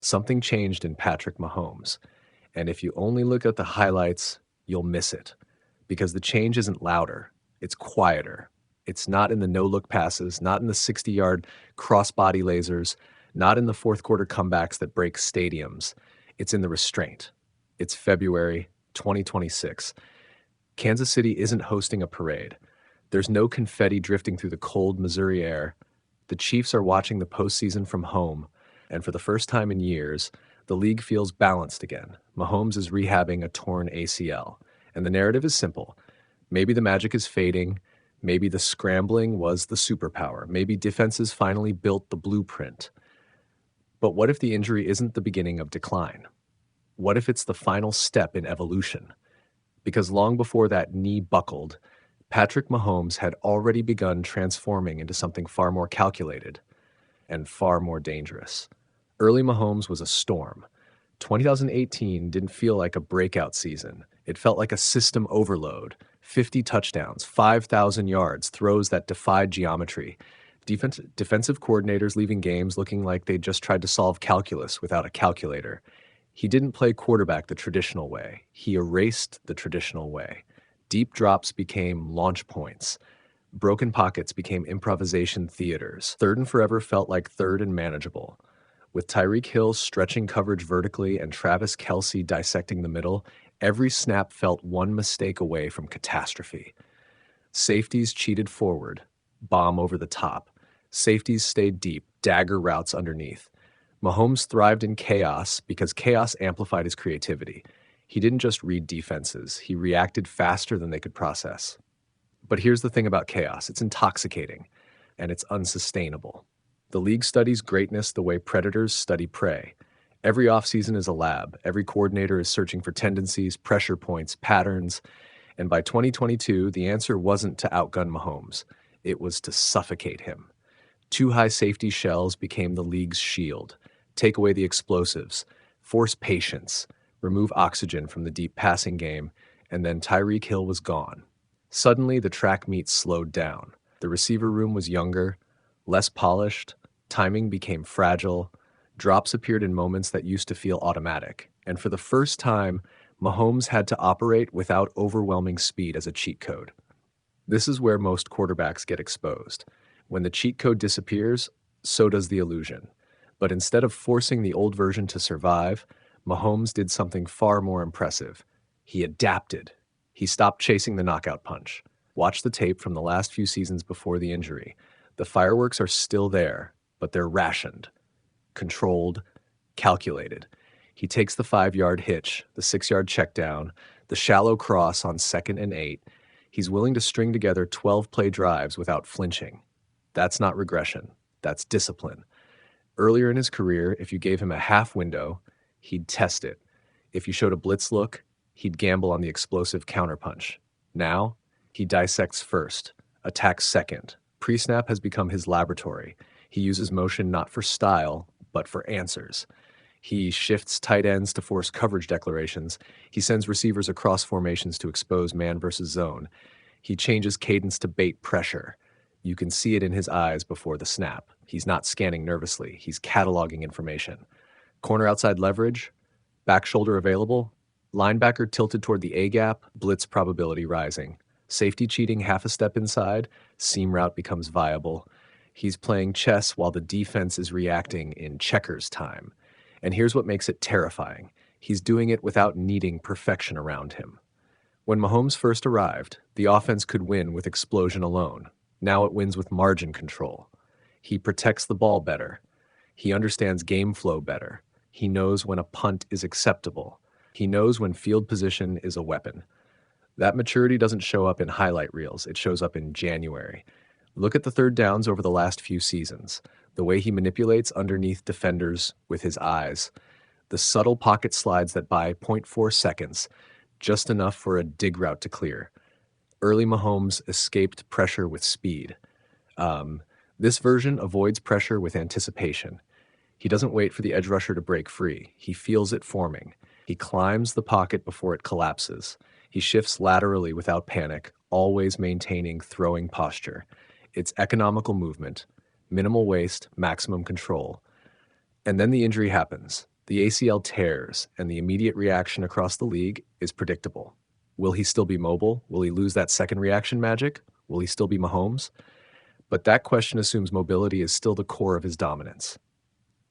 Something changed in Patrick Mahomes. And if you only look at the highlights, you'll miss it because the change isn't louder, it's quieter. It's not in the no look passes, not in the 60-yard cross-body lasers, not in the fourth quarter comebacks that break stadiums. It's in the restraint. It's February 2026. Kansas City isn't hosting a parade. There's no confetti drifting through the cold Missouri air. The Chiefs are watching the postseason from home, and for the first time in years, the league feels balanced again. Mahomes is rehabbing a torn ACL, and the narrative is simple. Maybe the magic is fading. Maybe the scrambling was the superpower. Maybe defenses finally built the blueprint. But what if the injury isn't the beginning of decline? What if it's the final step in evolution? Because long before that knee buckled, Patrick Mahomes had already begun transforming into something far more calculated and far more dangerous. Early Mahomes was a storm. 2018 didn't feel like a breakout season. It felt like a system overload. 50 touchdowns, 5,000 yards, throws that defied geometry. Defensive coordinators leaving games looking like they just tried to solve calculus without a calculator. He didn't play quarterback the traditional way. He erased the traditional way. Deep drops became launch points. Broken pockets became improvisation theaters. Third and forever felt like third and manageable. With Tyreek Hill stretching coverage vertically and Travis Kelce dissecting the middle, every snap felt one mistake away from catastrophe. Safeties cheated forward, bomb over the top. Safeties stayed deep, dagger routes underneath. Mahomes thrived in chaos because chaos amplified his creativity. He didn't just read defenses, he reacted faster than they could process. But here's the thing about chaos, it's intoxicating, and it's unsustainable. The league studies greatness the way predators study prey. Every offseason is a lab. Every coordinator is searching for tendencies, pressure points, patterns. And by 2022, the answer wasn't to outgun Mahomes. It was to suffocate him. Two high safety shells became the league's shield. Take away the explosives, force patience, remove oxygen from the deep passing game, and then Tyreek Hill was gone. Suddenly, the track meet slowed down. The receiver room was younger, less polished, timing became fragile, drops appeared in moments that used to feel automatic, and for the first time, Mahomes had to operate without overwhelming speed as a cheat code. This is where most quarterbacks get exposed. When the cheat code disappears, so does the illusion. But instead of forcing the old version to survive, Mahomes did something far more impressive. He adapted. He stopped chasing the knockout punch. Watch the tape from the last few seasons before the injury. The fireworks are still there, but they're rationed, controlled, calculated. He takes the 5-yard hitch, the 6-yard check down, the shallow cross on 2nd and 8. He's willing to string together 12-play drives without flinching. That's not regression. That's discipline. Earlier in his career, if you gave him a half window, he'd test it. If you showed a blitz look, he'd gamble on the explosive counterpunch. Now, he dissects first, attacks second. Pre-snap has become his laboratory. He uses motion not for style, but for answers. He shifts tight ends to force coverage declarations. He sends receivers across formations to expose man versus zone. He changes cadence to bait pressure. You can see it in his eyes before the snap. He's not scanning nervously. He's cataloging information. Corner outside leverage, back shoulder available, linebacker tilted toward the A-gap, blitz probability rising. Safety cheating half a step inside, seam route becomes viable. He's playing chess while the defense is reacting in checkers time. And here's what makes it terrifying. He's doing it without needing perfection around him. When Mahomes first arrived, the offense could win with explosion alone. Now it wins with margin control. He protects the ball better. He understands game flow better. He knows when a punt is acceptable. He knows when field position is a weapon. That maturity doesn't show up in highlight reels. It shows up in January. Look at the third downs over the last few seasons. The way he manipulates underneath defenders with his eyes. The subtle pocket slides that buy 0.4 seconds, just enough for a dig route to clear. Early Mahomes escaped pressure with speed. This version avoids pressure with anticipation. He doesn't wait for the edge rusher to break free. He feels it forming. He climbs the pocket before it collapses. He shifts laterally without panic, always maintaining throwing posture. It's economical movement, minimal waste, maximum control. And then the injury happens. The ACL tears, and the immediate reaction across the league is predictable. Will he still be mobile? Will he lose that second reaction magic? Will he still be Mahomes? But that question assumes mobility is still the core of his dominance.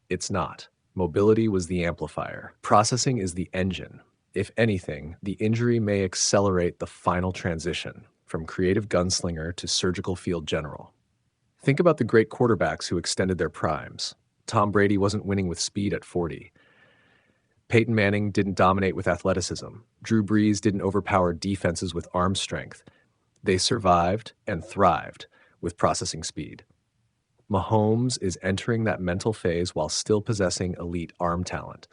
It's not. Mobility was the amplifier. Processing is the engine. If anything, the injury may accelerate the final transition from creative gunslinger to surgical field general. Think about the great quarterbacks who extended their primes. Tom Brady wasn't winning with speed at 40. Peyton Manning didn't dominate with athleticism. Drew Brees didn't overpower defenses with arm strength. They survived and thrived with processing speed. Mahomes is entering that mental phase while still possessing elite arm talent.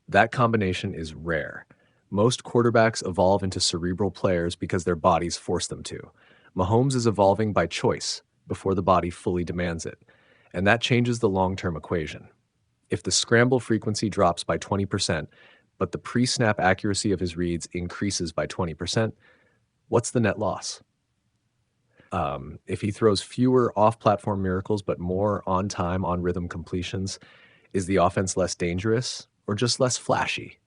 That combination is rare. Most quarterbacks evolve into cerebral players because their bodies force them to. Mahomes is evolving by choice before the body fully demands it, and that changes the long-term equation. If the scramble frequency drops by 20%, but the pre-snap accuracy of his reads increases by 20%, what's the net loss? If he throws fewer off-platform miracles but more on-time, on-rhythm completions, is the offense less dangerous or just less flashy?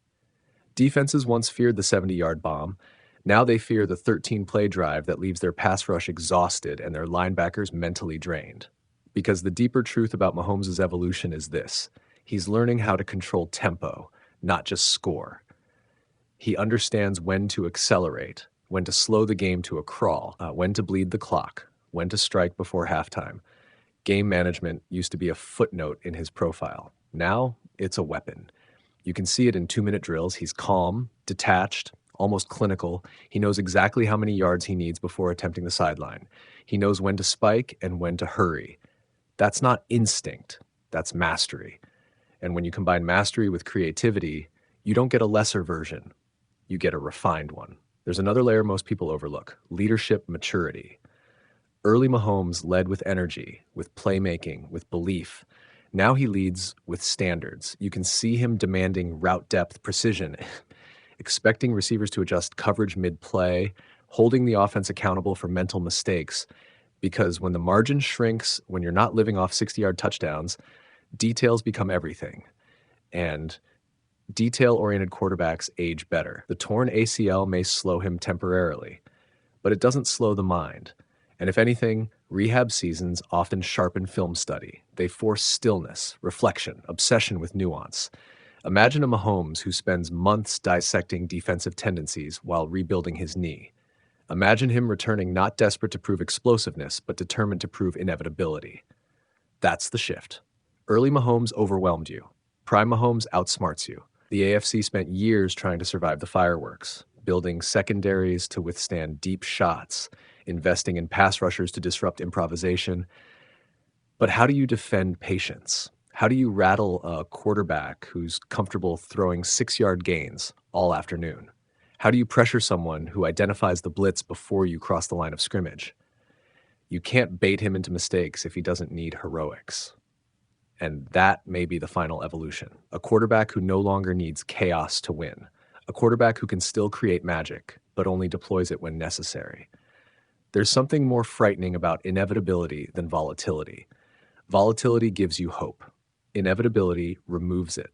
Defenses once feared the 70-yard bomb. Now they fear the 13-play drive that leaves their pass rush exhausted and their linebackers mentally drained. Because the deeper truth about Mahomes' evolution is this: he's learning how to control tempo, not just score. He understands when to accelerate, when to slow the game to a crawl, when to bleed the clock, when to strike before halftime. Game management used to be a footnote in his profile. Now it's a weapon. You can see it in 2-minute drills. He's calm, detached, almost clinical. He knows exactly how many yards he needs before attempting the sideline. He knows when to spike and when to hurry. That's not instinct, that's mastery. And when you combine mastery with creativity, you don't get a lesser version, you get a refined one. There's another layer most people overlook: leadership maturity. Early Mahomes led with energy, with playmaking, with belief. Now he leads with standards. You can see him demanding route depth precision, expecting receivers to adjust coverage mid-play, holding the offense accountable for mental mistakes. Because when the margin shrinks, when you're not living off 60-yard touchdowns, details become everything. And detail-oriented quarterbacks age better. The torn ACL may slow him temporarily, but it doesn't slow the mind. And if anything, rehab seasons often sharpen film study. They force stillness, reflection, obsession with nuance. Imagine a Mahomes who spends months dissecting defensive tendencies while rebuilding his knee. Imagine him returning not desperate to prove explosiveness, but determined to prove inevitability. That's the shift. Early Mahomes overwhelmed you. Prime Mahomes outsmarts you. The AFC spent years trying to survive the fireworks, building secondaries to withstand deep shots, investing in pass rushers to disrupt improvisation. But how do you defend patience? How do you rattle a quarterback who's comfortable throwing 6-yard gains all afternoon? How do you pressure someone who identifies the blitz before you cross the line of scrimmage? You can't bait him into mistakes if he doesn't need heroics. And that may be the final evolution. A quarterback who no longer needs chaos to win. A quarterback who can still create magic, but only deploys it when necessary. There's something more frightening about inevitability than volatility. Volatility gives you hope. Inevitability removes it.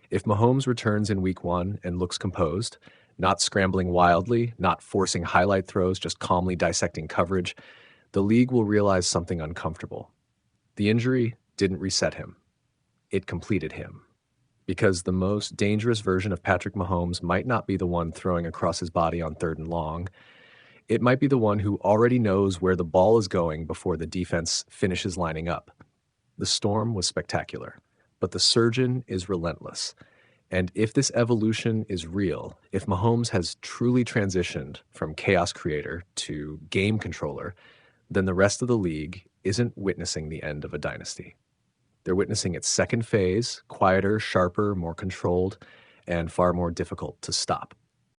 If Mahomes returns in week 1 and looks composed, not scrambling wildly, not forcing highlight throws, just calmly dissecting coverage, the league will realize something uncomfortable. The injury didn't reset him. It completed him. Because the most dangerous version of Patrick Mahomes might not be the one throwing across his body on 3rd and long. It might be the one who already knows where the ball is going before the defense finishes lining up. The storm was spectacular, but the surgeon is relentless. And if this evolution is real, if Mahomes has truly transitioned from chaos creator to game controller, then the rest of the league isn't witnessing the end of a dynasty. They're witnessing its second phase, quieter, sharper, more controlled, and far more difficult to stop.